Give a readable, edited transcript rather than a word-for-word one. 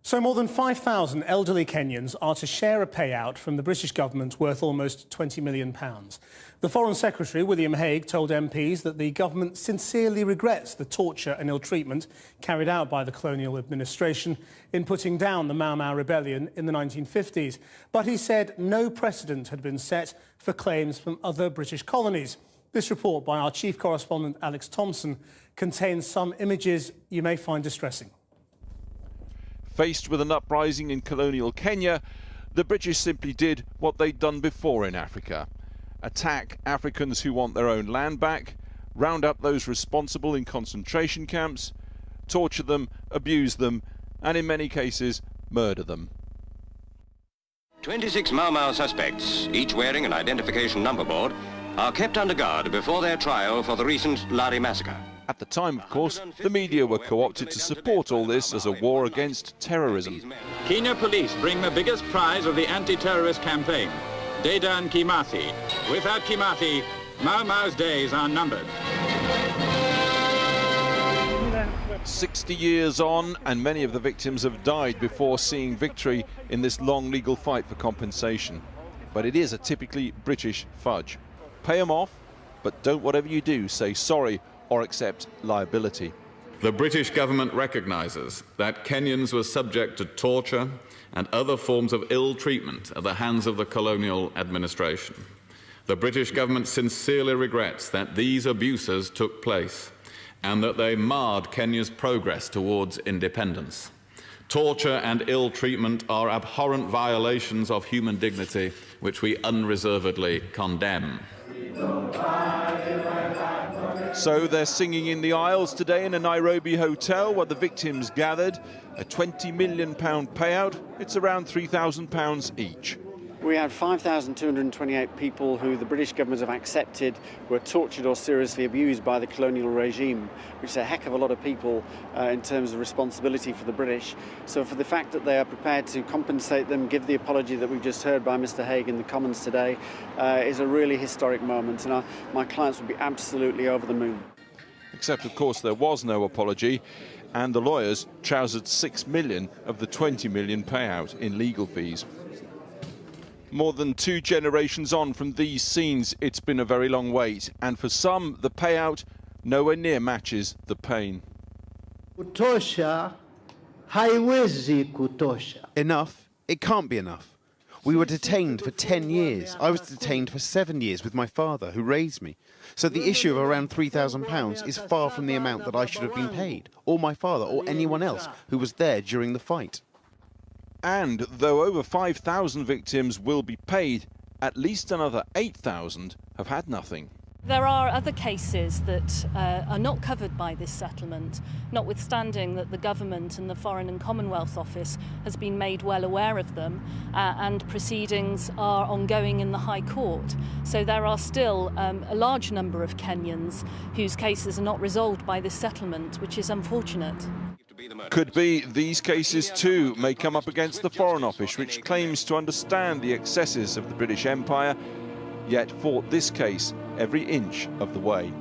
So more than 5,000 elderly Kenyans are to share a payout from the British government worth almost £20 million. The Foreign Secretary, William Hague, told MPs that the government sincerely regrets the torture and ill-treatment carried out by the colonial administration in putting down the Mau Mau rebellion in the 1950s. But he said no precedent had been set for claims from other British colonies. This report by our chief correspondent, Alex Thompson, contains some images you may find distressing. Faced with an uprising in colonial Kenya, the British simply did what they'd done before in Africa. Attack Africans who want their own land back, round up those responsible in concentration camps, torture them, abuse them, and in many cases, murder them. 26 Mau Mau suspects, each wearing an identification number board, are kept under guard before their trial for the recent Lari massacre. At the time, of course, the media were co-opted to support all this as a war against terrorism. Kenya police bring the biggest prize of the anti-terrorist campaign, Dedan Kimathi. Without Kimathi, Mau Mau's days are numbered. 60 years on, and many of the victims have died before seeing victory in this long legal fight for compensation. But it is a typically British fudge. Pay them off, but don't, whatever you do, say sorry or accept liability. The British government recognises that Kenyans were subject to torture and other forms of ill treatment at the hands of the colonial administration. The British government sincerely regrets that these abuses took place and that they marred Kenya's progress towards independence. Torture and ill treatment are abhorrent violations of human dignity which we unreservedly condemn. So they're singing in the aisles today in a Nairobi hotel where the victims gathered. A £20 million payout. It's around £3,000 each. We had 5,228 people who the British government have accepted were tortured or seriously abused by the colonial regime, which is a heck of a lot of people in terms of responsibility for the British. So for the fact that they are prepared to compensate them, give the apology that we've just heard by Mr Hague in the Commons today, is a really historic moment, and my clients would be absolutely over the moon. Except, of course, there was no apology, and the lawyers trousered £6 million of the £20 million payout in legal fees. More than 2 generations on from these scenes, it's been a very long wait, and for some, the payout nowhere near matches the pain. Kutosha, haiwezi kutosha. Enough? It can't be enough. We were detained for 10 years. I was detained for 7 years with my father, who raised me. So the issue of around £3,000 is far from the amount that I should have been paid, or my father, or anyone else who was there during the fight. And though over 5,000 victims will be paid, at least another 8,000 have had nothing. There are other cases that are not covered by this settlement, notwithstanding that the government and the Foreign and Commonwealth Office has been made well aware of them, and proceedings are ongoing in the High Court. So there are still a large number of Kenyans whose cases are not resolved by this settlement, which is unfortunate. Could be these cases too may come up against the Foreign Office, which claims to understand the excesses of the British Empire, yet fought this case every inch of the way.